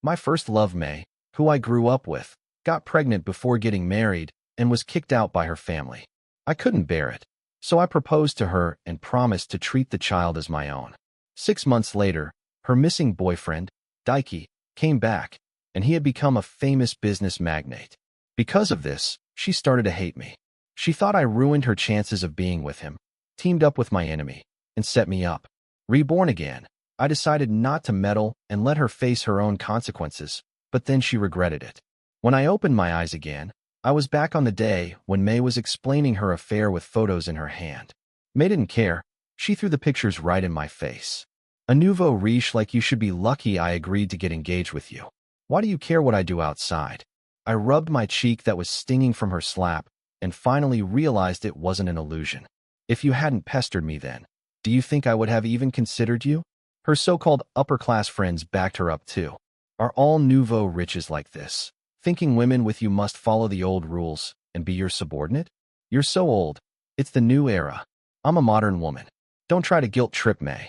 My first love, May, who I grew up with, got pregnant before getting married and was kicked out by her family. I couldn't bear it, so I proposed to her and promised to treat the child as my own. 6 months later, her missing boyfriend, Daiki, came back, and he had become a famous business magnate. Because of this, she started to hate me. She thought I ruined her chances of being with him, teamed up with my enemy, and set me up. Reborn again, I decided not to meddle and let her face her own consequences, but then she regretted it. When I opened my eyes again, I was back on the day when May was explaining her affair with photos in her hand. May didn't care. She threw the pictures right in my face. A nouveau riche like you should be lucky I agreed to get engaged with you. Why do you care what I do outside? I rubbed my cheek that was stinging from her slap and finally realized it wasn't an illusion. If you hadn't pestered me then, do you think I would have even considered you? Her so-called upper-class friends backed her up too. Are all nouveau riches like this, thinking women with you must follow the old rules and be your subordinate? You're so old. It's the new era. I'm a modern woman. Don't try to guilt-trip May.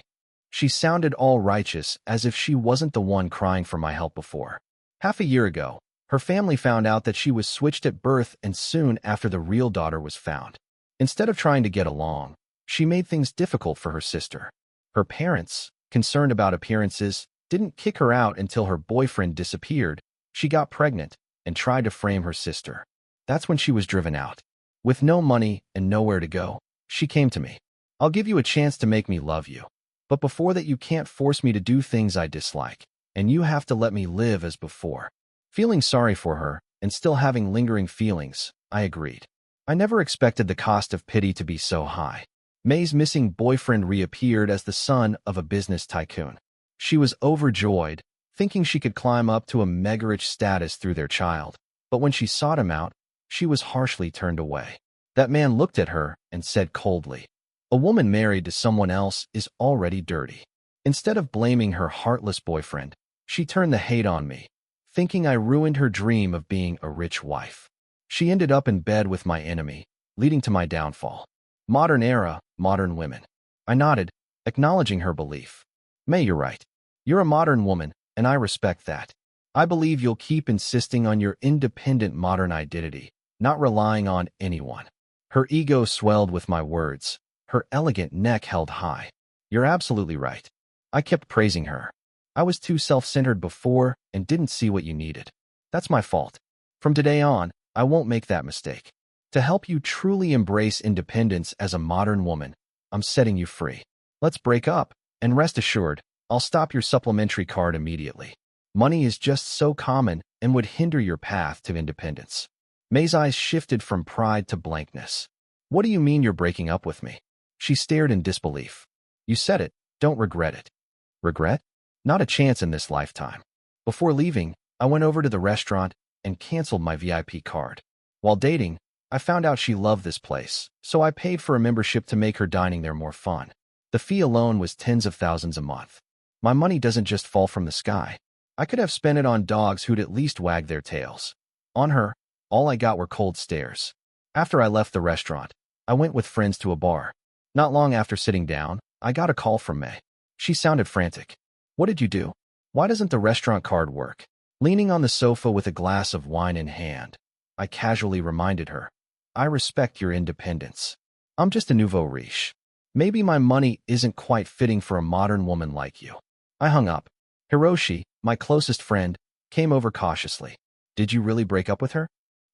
She sounded all righteous as if she wasn't the one crying for my help before. Half a year ago, her family found out that she was switched at birth and soon after the real daughter was found. Instead of trying to get along, she made things difficult for her sister. Her parents, concerned about appearances, didn't kick her out until her boyfriend disappeared. She got pregnant and tried to frame her sister. That's when she was driven out. With no money and nowhere to go, she came to me. I'll give you a chance to make me love you. But before that you can't force me to do things I dislike, and you have to let me live as before. Feeling sorry for her, and still having lingering feelings, I agreed. I never expected the cost of pity to be so high. May's missing boyfriend reappeared as the son of a business tycoon. She was overjoyed, thinking she could climb up to a mega-rich status through their child. But when she sought him out, she was harshly turned away. That man looked at her and said coldly, "A woman married to someone else is already dirty." Instead of blaming her heartless boyfriend, she turned the hate on me, thinking I ruined her dream of being a rich wife. She ended up in bed with my enemy, leading to my downfall. Modern era, modern women. I nodded, acknowledging her belief. May, you're right. You're a modern woman, and I respect that. I believe you'll keep insisting on your independent modern identity, not relying on anyone. Her ego swelled with my words, her elegant neck held high. You're absolutely right. I kept praising her. I was too self-centered before and didn't see what you needed. That's my fault. From today on, I won't make that mistake. To help you truly embrace independence as a modern woman, I'm setting you free. Let's break up, and rest assured, I'll stop your supplementary card immediately. Money is just so common and would hinder your path to independence. May's eyes shifted from pride to blankness. What do you mean you're breaking up with me? She stared in disbelief. You said it, don't regret it. Regret? Not a chance in this lifetime. Before leaving, I went over to the restaurant and canceled my VIP card. While dating, I found out she loved this place, so I paid for a membership to make her dining there more fun. The fee alone was tens of thousands a month. My money doesn't just fall from the sky. I could have spent it on dogs who'd at least wag their tails. On her, all I got were cold stares. After I left the restaurant, I went with friends to a bar. Not long after sitting down, I got a call from May. She sounded frantic. What did you do? Why doesn't the restaurant card work? Leaning on the sofa with a glass of wine in hand, I casually reminded her, I respect your independence. I'm just a nouveau riche. Maybe my money isn't quite fitting for a modern woman like you. I hung up. Hiroshi, my closest friend, came over cautiously. Did you really break up with her?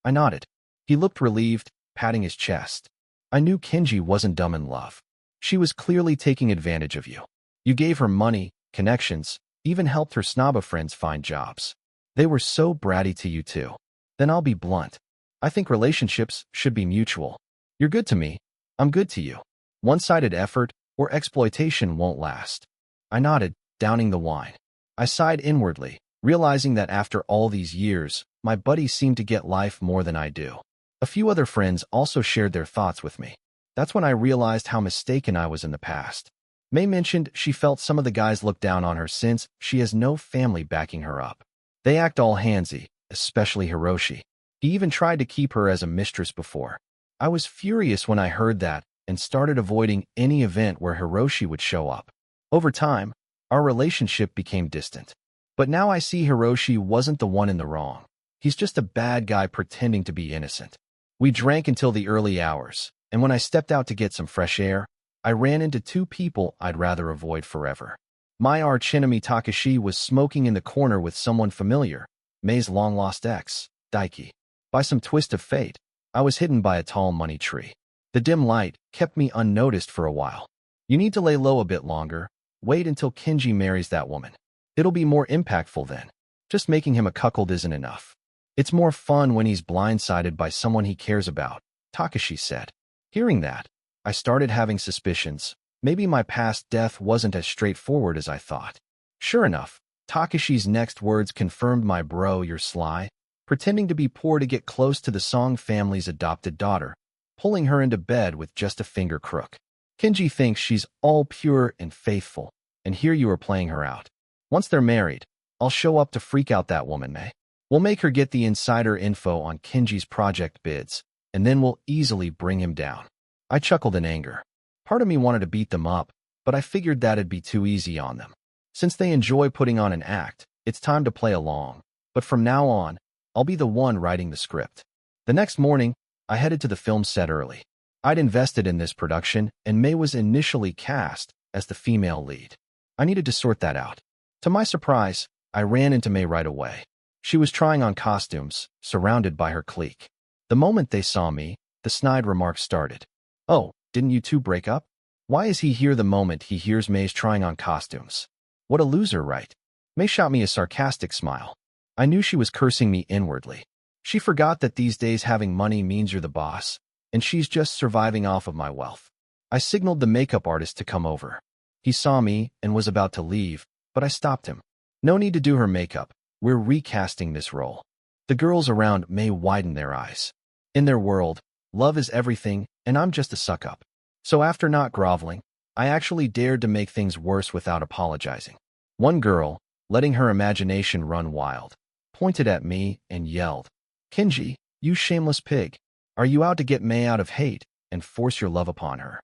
I nodded. He looked relieved, patting his chest. I knew Kenji wasn't dumb in love. She was clearly taking advantage of you. You gave her money, connections, even helped her snobba friends find jobs. They were so bratty to you too. Then I'll be blunt. I think relationships should be mutual. You're good to me. I'm good to you. One-sided effort or exploitation won't last. I nodded, downing the wine. I sighed inwardly, realizing that after all these years, my buddy seemed to get life more than I do. A few other friends also shared their thoughts with me. That's when I realized how mistaken I was in the past. May mentioned she felt some of the guys look down on her since she has no family backing her up. They act all handsy, especially Hiroshi. He even tried to keep her as a mistress before. I was furious when I heard that and started avoiding any event where Hiroshi would show up. Over time, our relationship became distant. But now I see Hiroshi wasn't the one in the wrong. He's just a bad guy pretending to be innocent. We drank until the early hours, and when I stepped out to get some fresh air, I ran into two people I'd rather avoid forever. My archenemy Takashi was smoking in the corner with someone familiar, Mei's long-lost ex, Daiki. By some twist of fate, I was hidden by a tall money tree. The dim light kept me unnoticed for a while. You need to lay low a bit longer. Wait until Kenji marries that woman. It'll be more impactful then. Just making him a cuckold isn't enough. It's more fun when he's blindsided by someone he cares about, Takashi said. Hearing that, I started having suspicions. Maybe my past death wasn't as straightforward as I thought. Sure enough, Takashi's next words confirmed my bro, you're sly, pretending to be poor to get close to the Song family's adopted daughter, pulling her into bed with just a finger crook. Kenji thinks she's all pure and faithful, and here you are playing her out. Once they're married, I'll show up to freak out that woman, Mei. We'll make her get the insider info on Kenji's project bids, and then we'll easily bring him down. I chuckled in anger. Part of me wanted to beat them up, but I figured that'd be too easy on them. Since they enjoy putting on an act, it's time to play along. But from now on, I'll be the one writing the script. The next morning, I headed to the film set early. I'd invested in this production, and Mei was initially cast as the female lead. I needed to sort that out. To my surprise, I ran into Mei right away. She was trying on costumes, surrounded by her clique. The moment they saw me, the snide remarks started. Oh, didn't you two break up? Why is he here the moment he hears Mei's trying on costumes? What a loser, right? Mei shot me a sarcastic smile. I knew she was cursing me inwardly. She forgot that these days having money means you're the boss, and she's just surviving off of my wealth. I signaled the makeup artist to come over. He saw me and was about to leave, but I stopped him. No need to do her makeup. We're recasting this role. The girls around Mei widened their eyes. In their world, love is everything, and I'm just a suck-up. So after not groveling, I actually dared to make things worse without apologizing. One girl, letting her imagination run wild, pointed at me and yelled, Kenji, you shameless pig. Are you out to get Mei out of hate and force your love upon her?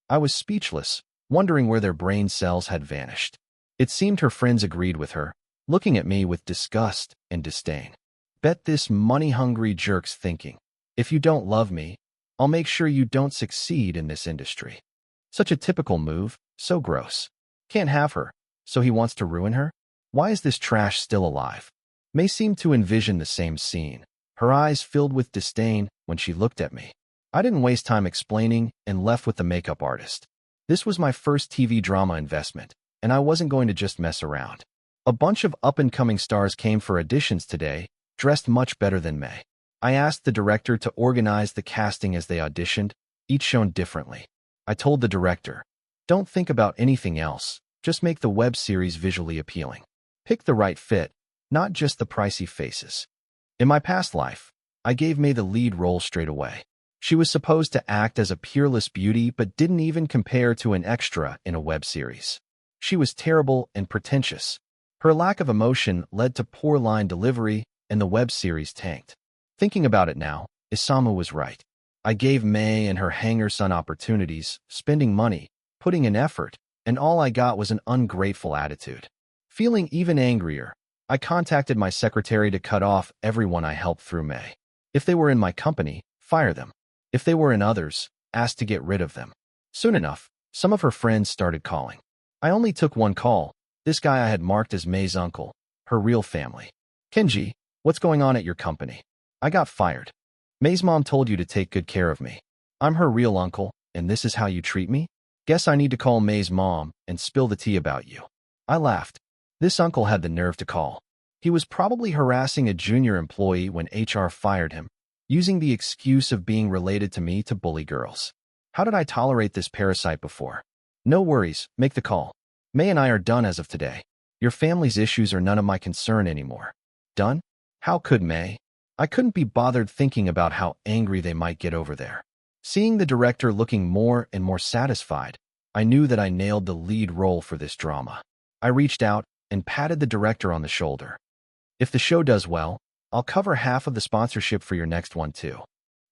I was speechless, wondering where their brain cells had vanished. It seemed her friends agreed with her, looking at me with disgust and disdain. Bet this money-hungry jerk's thinking, if you don't love me, I'll make sure you don't succeed in this industry. Such a typical move, so gross. Can't have her, so he wants to ruin her? Why is this trash still alive? Mei seemed to envision the same scene, her eyes filled with disdain when she looked at me. I didn't waste time explaining and left with the makeup artist. This was my first TV drama investment, and I wasn't going to just mess around. A bunch of up-and-coming stars came for auditions today, dressed much better than Mei. I asked the director to organize the casting as they auditioned, each shown differently. I told the director, don't think about anything else, just make the web series visually appealing. Pick the right fit, not just the pricey faces. In my past life, I gave Mei the lead role straight away. She was supposed to act as a peerless beauty but didn't even compare to an extra in a web series. She was terrible and pretentious. Her lack of emotion led to poor line delivery, and the web series tanked. Thinking about it now, Isamu was right. I gave Mei and her hanger-son opportunities, spending money, putting in effort, and all I got was an ungrateful attitude. Feeling even angrier, I contacted my secretary to cut off everyone I helped through Mei. If they were in my company, fire them. If they were in others, ask to get rid of them. Soon enough, some of her friends started calling. I only took one call. This guy I had marked as Mei's uncle, her real family. Kenji, what's going on at your company? I got fired. Mei's mom told you to take good care of me. I'm her real uncle, and this is how you treat me? Guess I need to call Mei's mom and spill the tea about you. I laughed. This uncle had the nerve to call. He was probably harassing a junior employee when HR fired him, using the excuse of being related to me to bully girls. How did I tolerate this parasite before? No worries, make the call. Mei and I are done as of today. Your family's issues are none of my concern anymore. Done? How could Mei? I couldn't be bothered thinking about how angry they might get over there. Seeing the director looking more and more satisfied, I knew that I nailed the lead role for this drama. I reached out and patted the director on the shoulder. If the show does well, I'll cover half of the sponsorship for your next one too.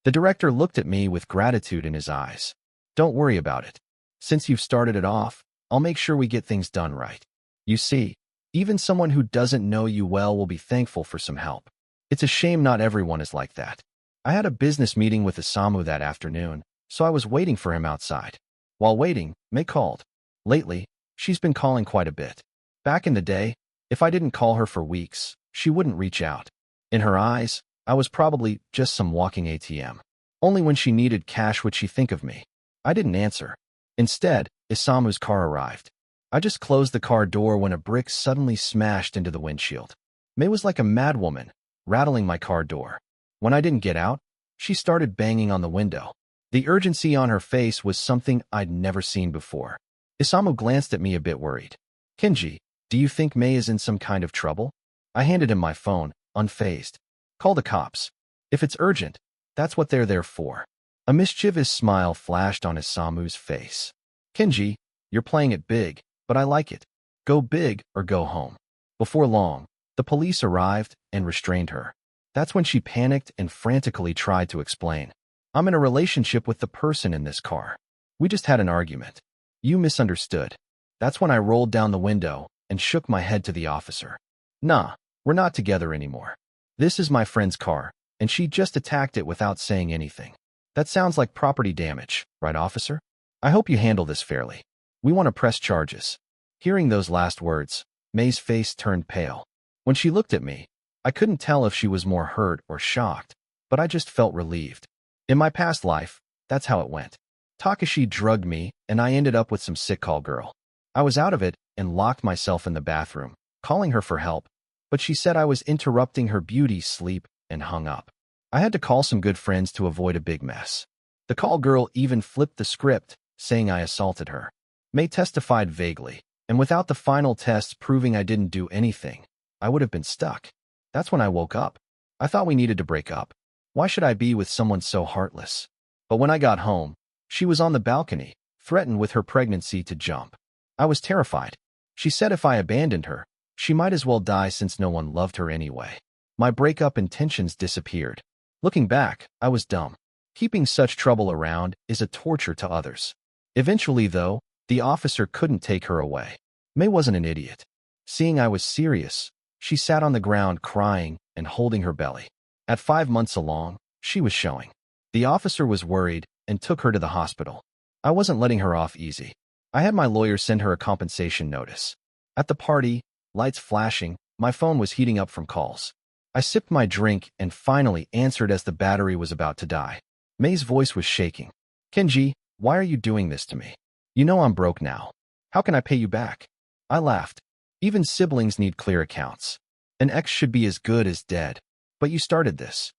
The director looked at me with gratitude in his eyes. Don't worry about it. Since you've started it off, I'll make sure we get things done right. You see, Even someone who doesn't know you well will be thankful for some help. It's a shame not everyone is like that. I had a business meeting with Isamu that afternoon, so I was waiting for him outside. While waiting, May called. Lately, she's been calling quite a bit. Back in the day, if I didn't call her for weeks, she wouldn't reach out. In her eyes, I was probably just some walking ATM. Only when she needed cash would she think of me. I didn't answer. Instead, Isamu's car arrived. I just closed the car door when a brick suddenly smashed into the windshield. May was like a madwoman, rattling my car door. When I didn't get out, she started banging on the window. The urgency on her face was something I'd never seen before. Isamu glanced at me a bit worried. Kenji, do you think May is in some kind of trouble? I handed him my phone, unfazed. Call the cops. If it's urgent, that's what they're there for. A mischievous smile flashed on Isamu's face. Kenji, you're playing it big, but I like it. Go big or go home. Before long, the police arrived and restrained her. That's when she panicked and frantically tried to explain. I'm in a relationship with the person in this car. We just had an argument. You misunderstood. That's when I rolled down the window and shook my head to the officer. Nah, we're not together anymore. This is my friend's car, and she just attacked it without saying anything. That sounds like property damage, right, officer? I hope you handle this fairly. We want to press charges. Hearing those last words, May's face turned pale. When she looked at me, I couldn't tell if she was more hurt or shocked, but I just felt relieved. In my past life, that's how it went. Takashi drugged me, and I ended up with some sick call girl. I was out of it and locked myself in the bathroom, calling her for help, but she said I was interrupting her beauty sleep and hung up. I had to call some good friends to avoid a big mess. The call girl even flipped the script, saying I assaulted her. May testified vaguely, and without the final tests proving I didn't do anything, I would have been stuck. That's when I woke up. I thought we needed to break up. Why should I be with someone so heartless? But when I got home, she was on the balcony, threatened with her pregnancy to jump. I was terrified. She said if I abandoned her, she might as well die since no one loved her anyway. My breakup intentions disappeared. Looking back, I was dumb. Keeping such trouble around is a torture to others. Eventually, though, the officer couldn't take her away. May wasn't an idiot. Seeing I was serious, she sat on the ground crying and holding her belly. At 5 months along, she was showing. The officer was worried and took her to the hospital. I wasn't letting her off easy. I had my lawyer send her a compensation notice. At the party, lights flashing, my phone was heating up from calls. I sipped my drink and finally answered as the battery was about to die. May's voice was shaking. Kenji, why are you doing this to me? You know I'm broke now. How can I pay you back? I laughed. Even siblings need clear accounts. An ex should be as good as dead. But you started this.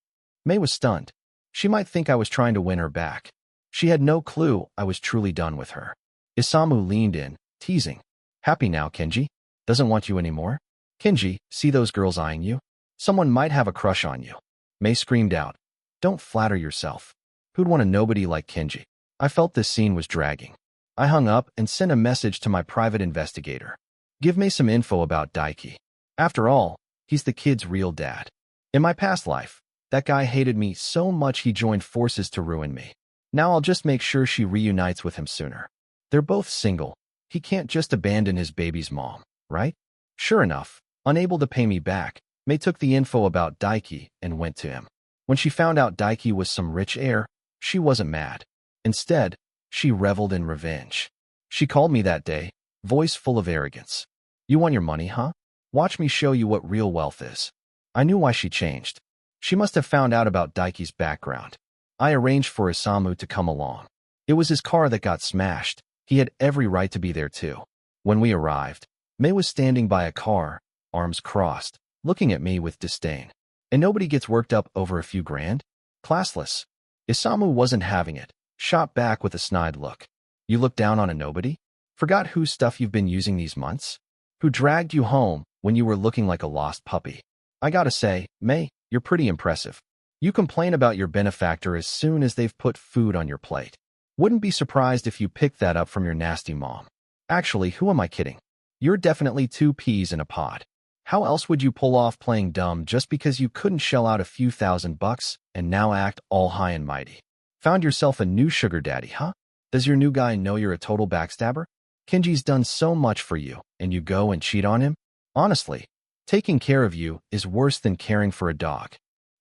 May was stunned. She might think I was trying to win her back. She had no clue I was truly done with her. Isamu leaned in, teasing. Happy now, Kenji? Doesn't want you anymore? Kenji, see those girls eyeing you? Someone might have a crush on you. May screamed out. Don't flatter yourself. Who'd want a nobody like Kenji? I felt this scene was dragging. I hung up and sent a message to my private investigator. Give me some info about Daiki. After all, he's the kid's real dad. In my past life, that guy hated me so much he joined forces to ruin me. Now I'll just make sure she reunites with him sooner. They're both single. He can't just abandon his baby's mom, right? Sure enough, unable to pay me back, May took the info about Daiki and went to him. When she found out Daiki was some rich heir, she wasn't mad. Instead, she reveled in revenge. She called me that day, voice full of arrogance. You want your money, huh? Watch me show you what real wealth is. I knew why she changed. She must have found out about Daiki's background. I arranged for Isamu to come along. It was his car that got smashed. He had every right to be there too. When we arrived, May was standing by a car, arms crossed, looking at me with disdain. And nobody gets worked up over a few grand? Classless. Isamu wasn't having it, shot back with a snide look. You look down on a nobody? Forgot whose stuff you've been using these months? Who dragged you home when you were looking like a lost puppy? I gotta say, May, you're pretty impressive. You complain about your benefactor as soon as they've put food on your plate. Wouldn't be surprised if you picked that up from your nasty mom. Actually, who am I kidding? You're definitely 2 peas in a pod. How else would you pull off playing dumb just because you couldn't shell out a few $1,000 and now act all high and mighty? Found yourself a new sugar daddy, huh? Does your new guy know you're a total backstabber? Kenji's done so much for you, and you go and cheat on him? Honestly, taking care of you is worse than caring for a dog.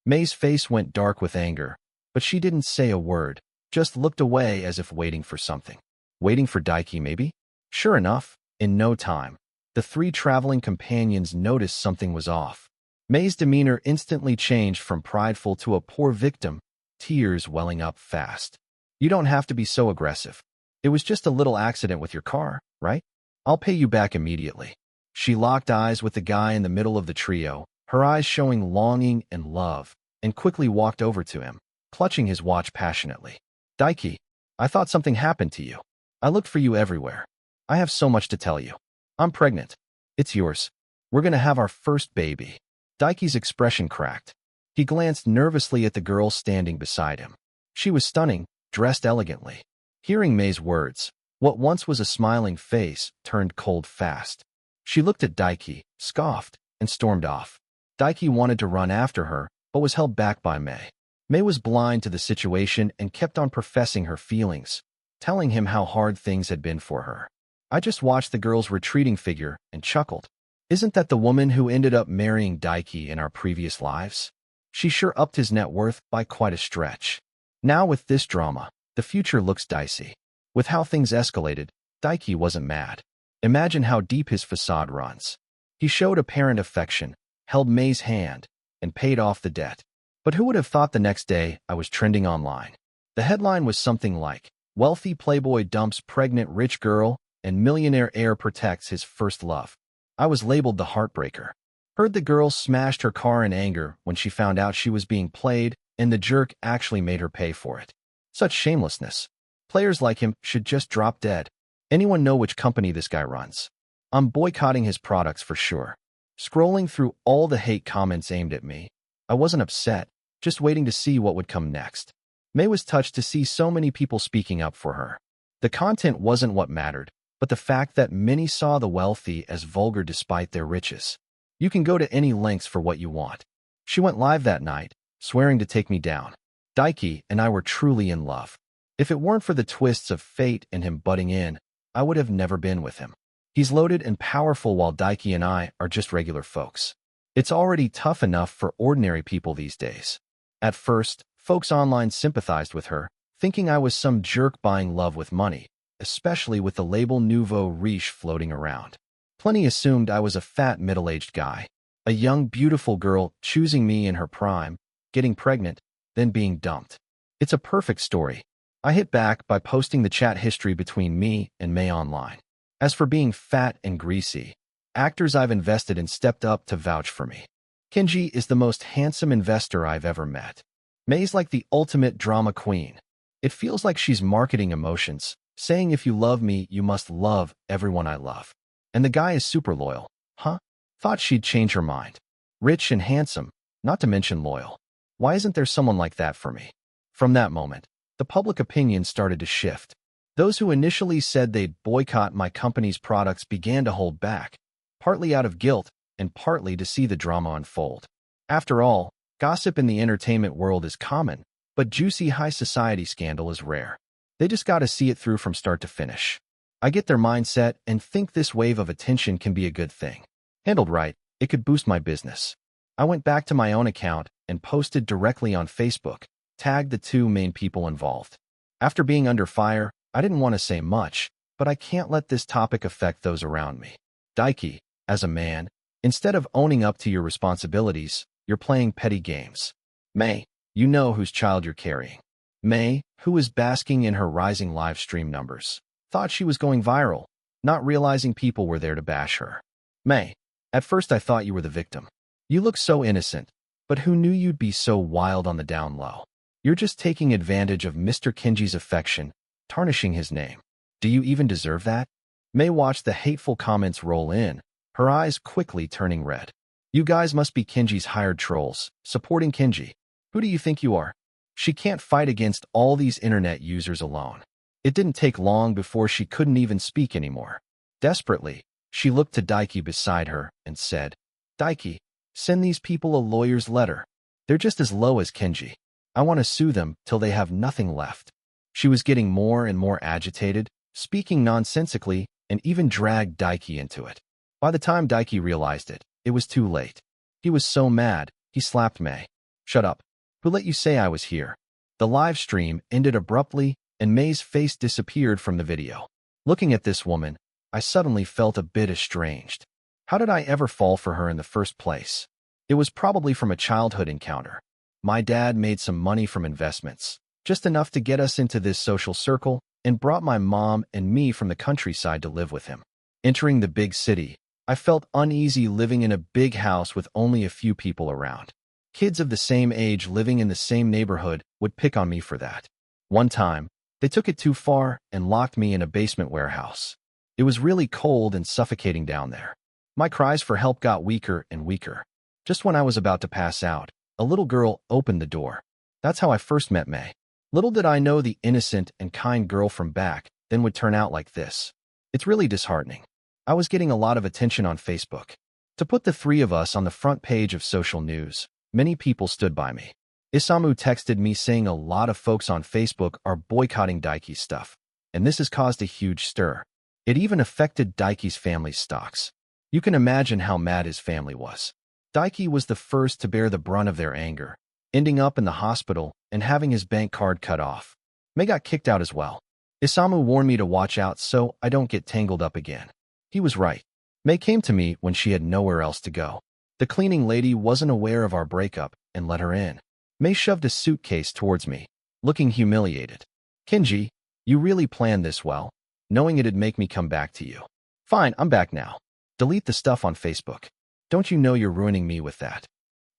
May's face went dark with anger, but she didn't say a word, just looked away as if waiting for something. Waiting for Daiki, maybe? Sure enough, in no time, the three traveling companions noticed something was off. May's demeanor instantly changed from prideful to a poor victim, tears welling up fast. You don't have to be so aggressive. It was just a little accident with your car, right? I'll pay you back immediately. She locked eyes with the guy in the middle of the trio, her eyes showing longing and love, and quickly walked over to him, clutching his watch passionately. Daiki, I thought something happened to you. I looked for you everywhere. I have so much to tell you. I'm pregnant. It's yours. We're gonna have our first baby. Daiki's expression cracked. He glanced nervously at the girl standing beside him. She was stunning, dressed elegantly. Hearing May's words, what once was a smiling face turned cold fast. She looked at Daiki, scoffed, and stormed off. Daiki wanted to run after her, but was held back by May. May was blind to the situation and kept on professing her feelings, telling him how hard things had been for her. I just watched the girl's retreating figure and chuckled. Isn't that the woman who ended up marrying Daiki in our previous lives? She sure upped his net worth by quite a stretch. Now with this drama, the future looks dicey. With how things escalated, Daiki wasn't mad. Imagine how deep his facade runs. He showed apparent affection, held May's hand, and paid off the debt. But who would have thought the next day I was trending online? The headline was something like, "Wealthy playboy dumps pregnant rich girl and millionaire heir protects his first love." I was labeled the heartbreaker. Heard the girl smashed her car in anger when she found out she was being played, and the jerk actually made her pay for it. Such shamelessness. Players like him should just drop dead. Anyone know which company this guy runs? I'm boycotting his products for sure. Scrolling through all the hate comments aimed at me, I wasn't upset, just waiting to see what would come next. May was touched to see so many people speaking up for her. The content wasn't what mattered, but the fact that many saw the wealthy as vulgar despite their riches. You can go to any lengths for what you want. She went live that night, swearing to take me down. Daiki and I were truly in love. If it weren't for the twists of fate and him butting in, I would have never been with him. He's loaded and powerful while Daiki and I are just regular folks. It's already tough enough for ordinary people these days. At first, folks online sympathized with her, thinking I was some jerk buying love with money, especially with the label nouveau riche floating around. Plenty assumed I was a fat middle-aged guy, a young beautiful girl choosing me in her prime, getting pregnant, then being dumped. It's a perfect story. I hit back by posting the chat history between me and May online. As for being fat and greasy, actors I've invested in stepped up to vouch for me. Kenji is the most handsome investor I've ever met. May's like the ultimate drama queen. It feels like she's marketing emotions, saying if you love me, you must love everyone I love. And the guy is super loyal. Huh? Thought she'd change her mind. Rich and handsome, not to mention loyal. Why isn't there someone like that for me? From that moment, the public opinion started to shift. Those who initially said they'd boycott my company's products began to hold back, partly out of guilt and partly to see the drama unfold. After all, gossip in the entertainment world is common, but juicy high society scandal is rare. They just gotta see it through from start to finish. I get their mindset and think this wave of attention can be a good thing. Handled right, it could boost my business. I went back to my own account and posted directly on Facebook, tagged the two main people involved. After being under fire, I didn't want to say much, but I can't let this topic affect those around me. Daiki, as a man, instead of owning up to your responsibilities, you're playing petty games. May, you know whose child you're carrying. May, who is basking in her rising live stream numbers, thought she was going viral, not realizing people were there to bash her. May, at first I thought you were the victim. You look so innocent, but who knew you'd be so wild on the down low? You're just taking advantage of Mr. Kenji's affection, tarnishing his name. Do you even deserve that? May watched the hateful comments roll in, her eyes quickly turning red. You guys must be Kenji's hired trolls, supporting Kenji. Who do you think you are? She can't fight against all these internet users alone. It didn't take long before she couldn't even speak anymore. Desperately, she looked to Daiki beside her and said, Daiki, send these people a lawyer's letter. They're just as low as Kenji. I want to sue them till they have nothing left. She was getting more and more agitated, speaking nonsensically, and even dragged Daiki into it. By the time Daiki realized it, it was too late. He was so mad, he slapped May. Shut up. Who let you say I was here? The live stream ended abruptly, and May's face disappeared from the video. Looking at this woman, I suddenly felt a bit estranged. How did I ever fall for her in the first place? It was probably from a childhood encounter. My dad made some money from investments, just enough to get us into this social circle, and brought my mom and me from the countryside to live with him. Entering the big city, I felt uneasy living in a big house with only a few people around. Kids of the same age living in the same neighborhood would pick on me for that. One time, they took it too far and locked me in a basement warehouse. It was really cold and suffocating down there. My cries for help got weaker and weaker. Just when I was about to pass out, a little girl opened the door. That's how I first met May. Little did I know the innocent and kind girl from back then would turn out like this. It's really disheartening. I was getting a lot of attention on Facebook. To put the three of us on the front page of social news, many people stood by me. Isamu texted me saying a lot of folks on Facebook are boycotting Daiki's stuff, and this has caused a huge stir. It even affected Daiki's family's stocks. You can imagine how mad his family was. Daiki was the first to bear the brunt of their anger, ending up in the hospital and having his bank card cut off. May got kicked out as well. Isamu warned me to watch out so I don't get tangled up again. He was right. May came to me when she had nowhere else to go. The cleaning lady wasn't aware of our breakup and let her in. May shoved a suitcase towards me, looking humiliated. Kenji, you really planned this well, knowing it'd make me come back to you. Fine, I'm back now. Delete the stuff on Facebook. Don't you know you're ruining me with that?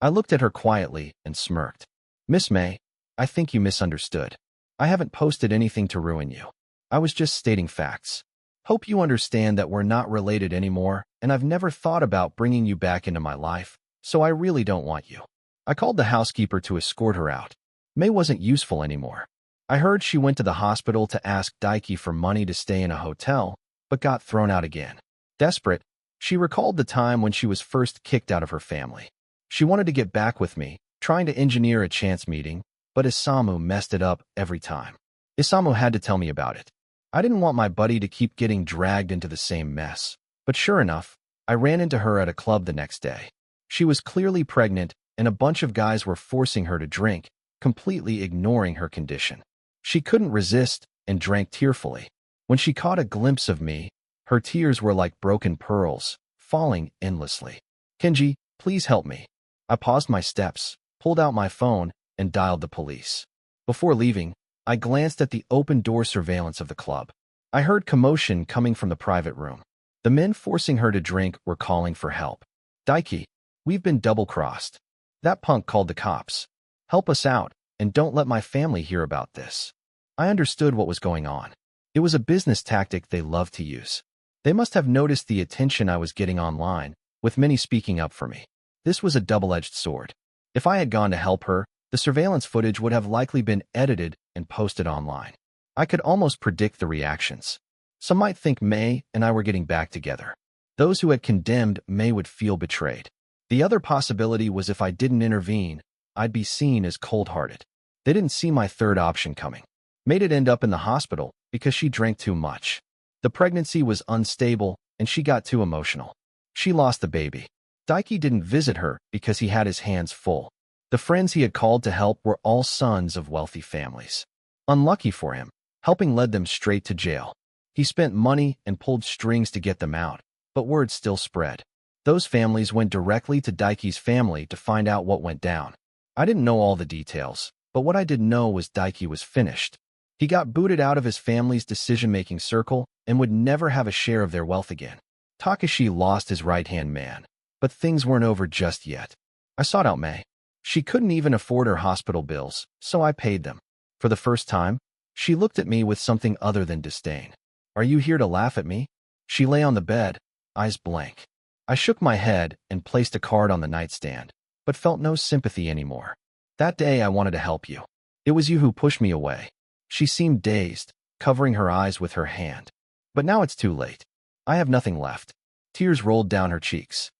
I looked at her quietly and smirked. Miss May, I think you misunderstood. I haven't posted anything to ruin you. I was just stating facts. Hope you understand that we're not related anymore, and I've never thought about bringing you back into my life, so I really don't want you. I called the housekeeper to escort her out. May wasn't useful anymore. I heard she went to the hospital to ask Daiki for money to stay in a hotel, but got thrown out again. Desperate, she recalled the time when she was first kicked out of her family. She wanted to get back with me, trying to engineer a chance meeting, but Isamu messed it up every time. Isamu had to tell me about it. I didn't want my buddy to keep getting dragged into the same mess, but sure enough, I ran into her at a club the next day. She was clearly pregnant, and a bunch of guys were forcing her to drink, completely ignoring her condition. She couldn't resist and drank tearfully. When she caught a glimpse of me, her tears were like broken pearls, falling endlessly. Kenji, please help me. I paused my steps, pulled out my phone, and dialed the police. Before leaving, I glanced at the open-door surveillance of the club. I heard commotion coming from the private room. The men forcing her to drink were calling for help. Daiki, we've been double-crossed. That punk called the cops. Help us out, and don't let my family hear about this. I understood what was going on. It was a business tactic they loved to use. They must have noticed the attention I was getting online, with many speaking up for me. This was a double-edged sword. If I had gone to help her, the surveillance footage would have likely been edited and posted online. I could almost predict the reactions. Some might think May and I were getting back together. Those who had condemned May would feel betrayed. The other possibility was if I didn't intervene, I'd be seen as cold-hearted. They didn't see my third option coming. Made it end up in the hospital because she drank too much. The pregnancy was unstable and she got too emotional. She lost the baby. Daiki didn't visit her because he had his hands full. The friends he had called to help were all sons of wealthy families. Unlucky for him, helping led them straight to jail. He spent money and pulled strings to get them out, but word still spread. Those families went directly to Daiki's family to find out what went down. I didn't know all the details, but what I did know was Daiki was finished. He got booted out of his family's decision-making circle and would never have a share of their wealth again. Takashi lost his right-hand man, but things weren't over just yet. I sought out May. She couldn't even afford her hospital bills, so I paid them. For the first time, she looked at me with something other than disdain. Are you here to laugh at me? She lay on the bed, eyes blank. I shook my head and placed a card on the nightstand, but felt no sympathy anymore. That day I wanted to help you. It was you who pushed me away. She seemed dazed, covering her eyes with her hand. But now it's too late. I have nothing left. Tears rolled down her cheeks.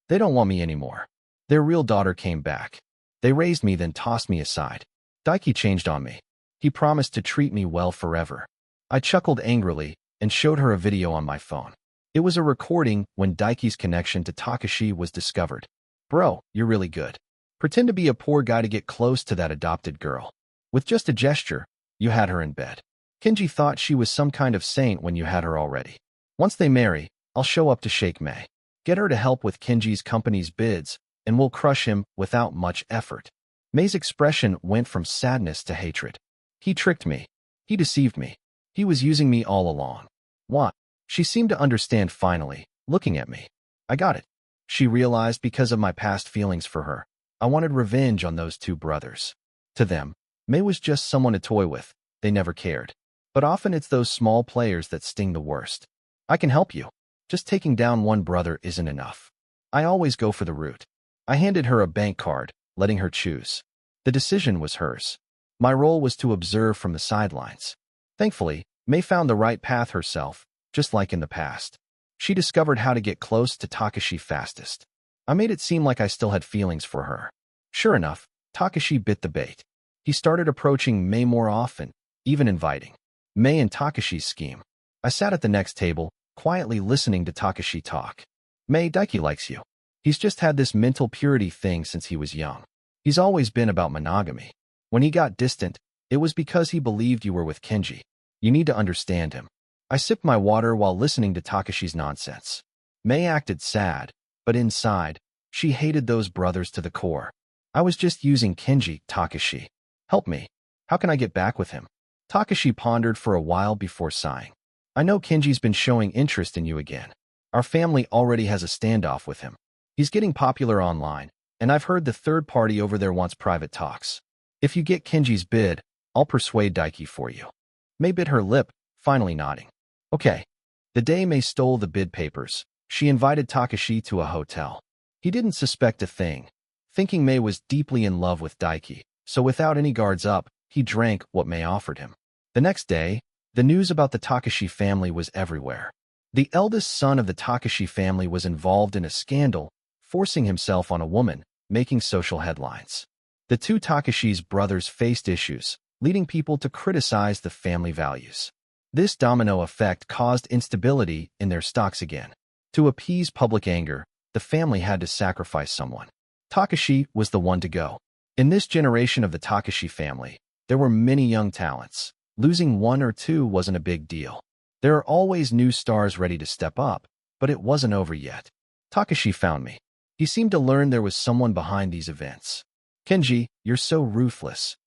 They don't want me anymore. Their real daughter came back. They raised me, then tossed me aside. Daiki changed on me. He promised to treat me well forever. I chuckled angrily and showed her a video on my phone. It was a recording when Daiki's connection to Takashi was discovered. Bro, you're really good. Pretend to be a poor guy to get close to that adopted girl. With just a gesture, you had her in bed. Kenji thought she was some kind of saint when you had her already. Once they marry, I'll show up to shake May. Get her to help with Kenji's company's bids, and we'll crush him without much effort. May's expression went from sadness to hatred. He tricked me. He deceived me. He was using me all along. What? She seemed to understand finally, looking at me. I got it. She realized because of my past feelings for her. I wanted revenge on those two brothers. To them, May was just someone to toy with. They never cared. But often it's those small players that sting the worst. I can help you. Just taking down one brother isn't enough. I always go for the root. I handed her a bank card, letting her choose. The decision was hers. My role was to observe from the sidelines. Thankfully, May found the right path herself, just like in the past. She discovered how to get close to Takashi fastest. I made it seem like I still had feelings for her. Sure enough, Takashi bit the bait. He started approaching May more often, even inviting. May and Takashi's scheme. I sat at the next table, quietly listening to Takashi talk. May, Daiki likes you. He's just had this mental purity thing since he was young. He's always been about monogamy. When he got distant, it was because he believed you were with Kenji. You need to understand him. I sipped my water while listening to Takashi's nonsense. May acted sad, but inside, she hated those brothers to the core. I was just using Kenji, Takashi. Help me. How can I get back with him? Takashi pondered for a while before sighing. I know Kenji's been showing interest in you again. Our family already has a standoff with him. He's getting popular online, and I've heard the third party over there wants private talks. If you get Kenji's bid, I'll persuade Daiki for you. May bit her lip, finally nodding. Okay. The day May stole the bid papers, she invited Takashi to a hotel. He didn't suspect a thing, thinking May was deeply in love with Daiki, so without any guards up, he drank what May offered him. The next day, the news about the Takashi family was everywhere. The eldest son of the Takashi family was involved in a scandal, forcing himself on a woman, making social headlines. The two Takashi's brothers faced issues, leading people to criticize the family values. This domino effect caused instability in their stocks again. To appease public anger, the family had to sacrifice someone. Takashi was the one to go. In this generation of the Takashi family, there were many young talents. Losing one or two wasn't a big deal. There are always new stars ready to step up, but it wasn't over yet. Takashi found me. He seemed to learn there was someone behind these events. Kenji, you're so ruthless.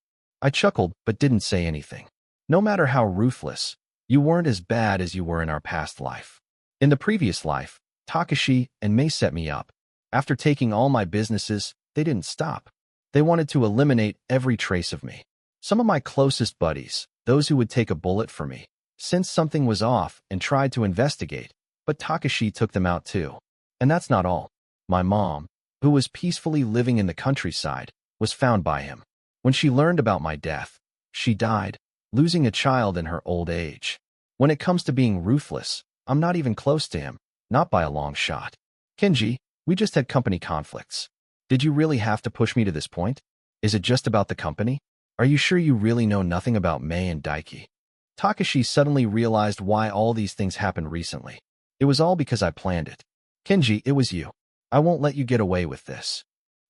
I chuckled but didn't say anything. No matter how ruthless, you weren't as bad as you were in our past life. In the previous life, Takashi and May set me up. After taking all my businesses, they didn't stop. They wanted to eliminate every trace of me. Some of my closest buddies, those who would take a bullet for me, sensed something was off and tried to investigate, but Takashi took them out too. And that's not all. My mom, who was peacefully living in the countryside, was found by him. When she learned about my death, she died, losing a child in her old age. When it comes to being ruthless, I'm not even close to him, not by a long shot. Kenji, we just had company conflicts. Did you really have to push me to this point? Is it just about the company? Are you sure you really know nothing about May and Daiki? Takashi suddenly realized why all these things happened recently. It was all because I planned it. Kenji, it was you. I won't let you get away with this.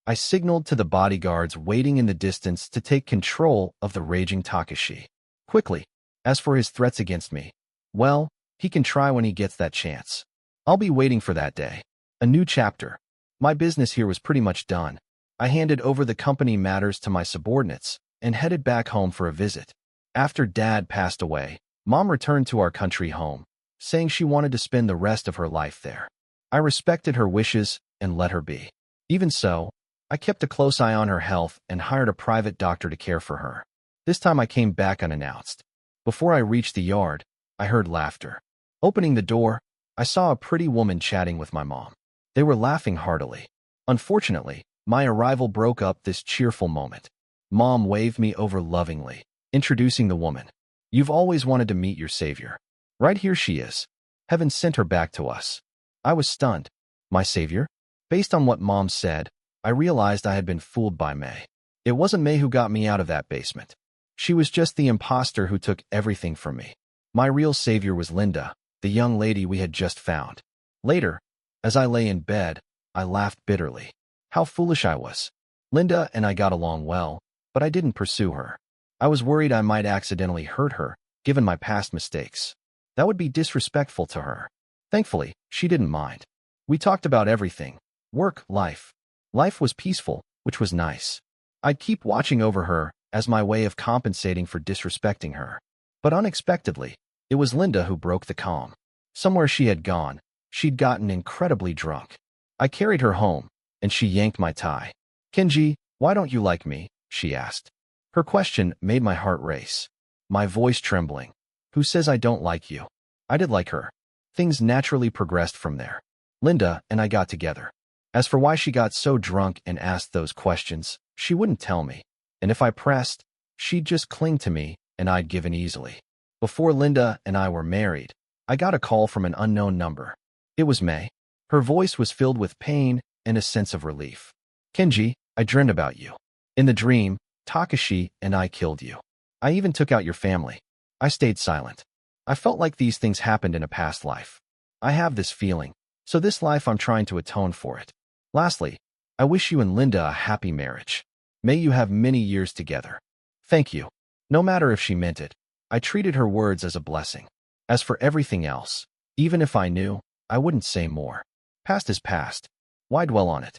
I signaled to the bodyguards waiting in the distance to take control of the raging Takashi. Quickly. As for his threats against me, well, he can try when he gets that chance. I'll be waiting for that day. A new chapter. My business here was pretty much done. I handed over the company matters to my subordinates and headed back home for a visit. After Dad passed away, Mom returned to our country home, saying she wanted to spend the rest of her life there. I respected her wishes and let her be. Even so, I kept a close eye on her health and hired a private doctor to care for her. This time I came back unannounced. Before I reached the yard, I heard laughter. Opening the door, I saw a pretty woman chatting with my mom. They were laughing heartily. Unfortunately, my arrival broke up this cheerful moment. Mom waved me over lovingly, introducing the woman. You've always wanted to meet your savior. Right here she is. Heaven sent her back to us. I was stunned. My savior? Based on what Mom said, I realized I had been fooled by May. It wasn't May who got me out of that basement. She was just the imposter who took everything from me. My real savior was Linda, the young lady we had just found. Later, as I lay in bed, I laughed bitterly. How foolish I was. Linda and I got along well, but I didn't pursue her. I was worried I might accidentally hurt her, given my past mistakes. That would be disrespectful to her. Thankfully, she didn't mind. We talked about everything. Work, life. Life was peaceful, which was nice. I'd keep watching over her as my way of compensating for disrespecting her. But unexpectedly, it was Linda who broke the calm. Somewhere she had gone, she'd gotten incredibly drunk. I carried her home, and she yanked my tie. "Kenji, why don't you like me?" she asked. Her question made my heart race. My voice trembling. "Who says I don't like you?" I did like her. Things naturally progressed from there. Linda and I got together. As for why she got so drunk and asked those questions, she wouldn't tell me. And if I pressed, she'd just cling to me, and I'd give in easily. Before Linda and I were married, I got a call from an unknown number. It was May. Her voice was filled with pain and a sense of relief. "Kenji, I dreamed about you. In the dream, Takashi and I killed you. I even took out your family." I stayed silent. I felt like these things happened in a past life. I have this feeling, so this life I'm trying to atone for it. Lastly, I wish you and Linda a happy marriage. May you have many years together. Thank you. No matter if she meant it, I treated her words as a blessing. As for everything else, even if I knew, I wouldn't say more. Past is past. Why dwell on it?